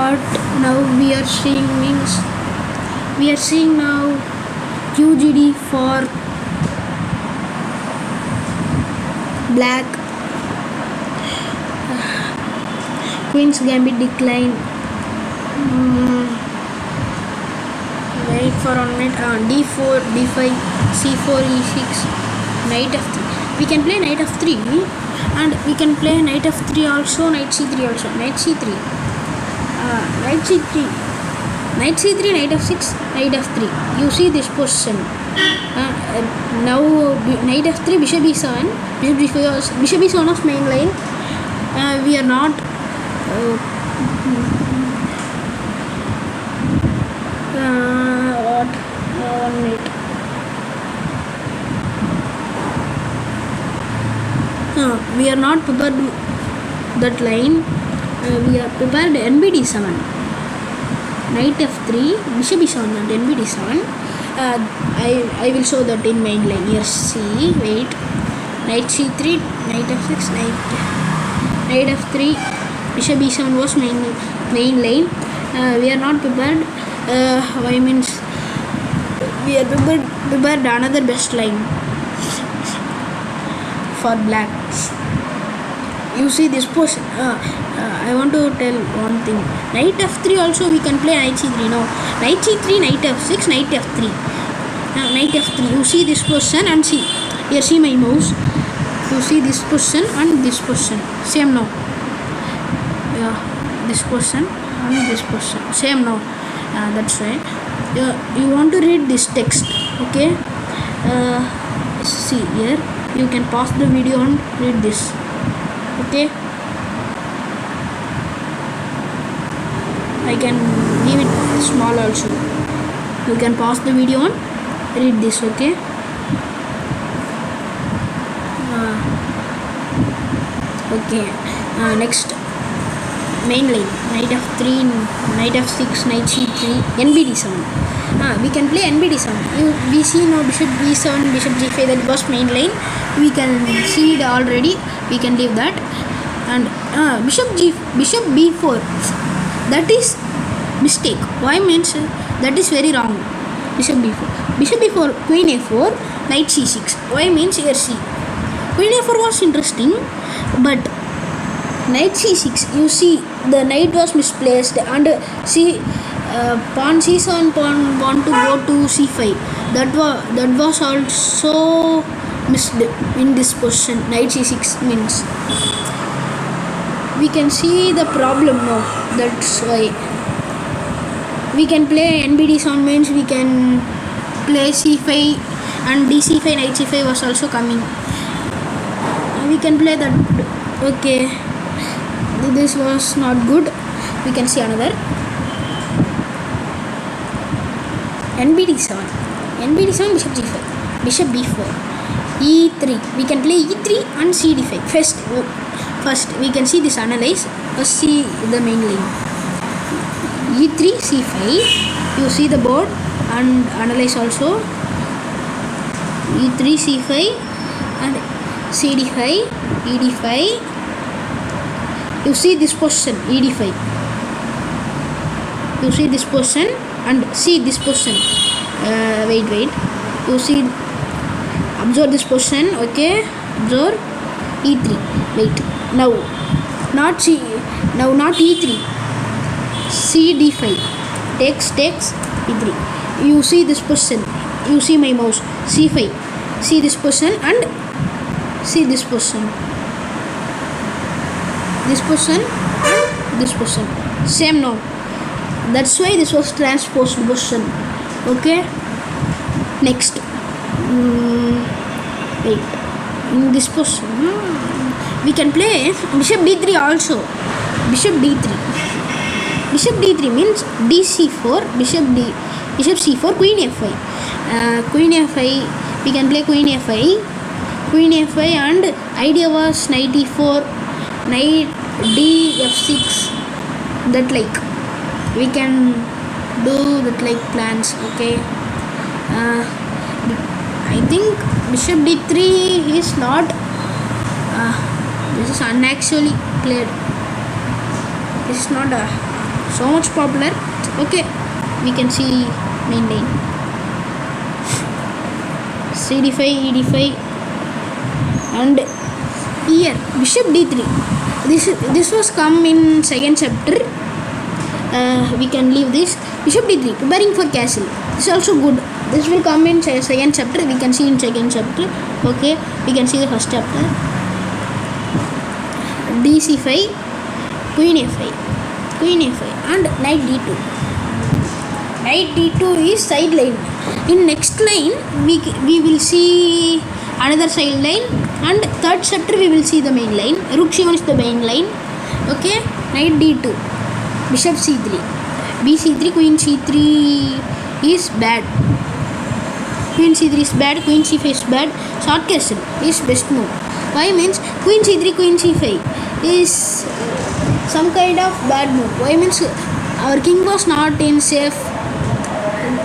what now we are seeing means we are seeing now QGD for black. Queen's Gambit decline. Wait for 1 minute. D4, D5, C4, E6, knight F3. We can play knight F3 and we can play knight F3 also, knight C3 also. Knight C3, knight C3, knight C3, knight F6, knight F3. You see this position. Now knight F3, bishop E7, bishop G5, bishop E7 of main line. We are not. What? 1 minute. We are not prepared that line. We are prepared NBD7. Knight F3, bishop E7 and NBD7. I will show that in main line. Here, see. Wait. Knight C3, knight F6, knight F3, bishop E7 was main line. We are not prepared. Why means we are prepared another best line for black. You see this position. I want to tell one thing. Knight F3 also we can play knight C3 now. Knight C3, knight F6, knight F3. Knight F3. You see this position and see. Here, see my mouse. You see this position and this position. Same now. Yeah, this position and this position. Same now. That's right. You want to read this text. Okay. See here. You can pause the video and read this. Okay. I can leave it small also. You can pause the video and read this. Okay. Okay. Next, main line. Knight F3, knight F6, knight C3, NBD7. We can play NBD7. We see now bishop B7, bishop G5. That was main line. We can see it already. We can leave that. And bishop B4. That is mistake. Why means that is very wrong. Bishop B4. Bishop B4, queen A4, knight C6. Why means here see. Queen A4 was interesting, but knight C6. You see the knight was misplaced and see pawn C7, pawn want to go to C5. That was also missed in this position. Knight C6 means we can see the problem now. That's why we can play NBD7 means we can play C5 and DC5, knight C5 was also coming. We can play that. Okay, this was not good. We can see another. NBD7, bishop G5, bishop B4, E3. We can play E3 and CD5. First we can see this analyze. Let's see the main line. E3, C5. You see the board and analyze also. E3, C5 and CD5, ED5. You see this position, ED5. You see this position and see this position. Wait. You see, observe this position. Okay, observe E3. Wait. Now, not E3. CD5. Takes E3. You see this position. You see my mouse. C5. See this position and see this position. This position and this position. Same now. That's why this was transposed position. Okay. Next. Wait. In this position, we can play bishop D3 also. Bishop D3. Bishop D3 means DC4. Bishop C4. Queen F5. Queen F5. We can play Queen F5. Queen F5 and idea was knight E4, knight df6. That like we can do that like plans. Okay. I think bishop d3 is not. This is unactually played. This is not so much popular. Okay, we can see main lane. CD5, ED5, and here bishop D3. This was come in second chapter. We can leave this. Bishop D3, preparing for castle. This is also good. This will come in second chapter. We can see in second chapter. Okay, we can see the first chapter. dc5, queen a5, and knight d2. Knight d2 is side line. In next line, we will see another side line, and third chapter we will see the main line. Rook c1 is the main line. Okay, knight d2, bishop c3, bc3, queen c3 is bad. Queen c3 is bad, queen c5 is bad. Short castle is best move. Why means queen c3, queen c5 is some kind of bad move. Why means our king was not in safe.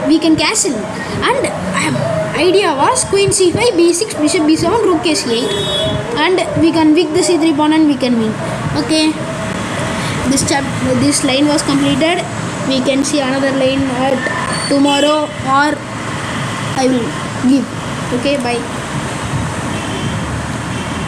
We can castle, and idea was queen c5, b6, bishop b7, rook c8, and we can weak the c3 pawn and we can win. Okay, this line was completed. We can see another line at tomorrow, or I will give. Okay, bye.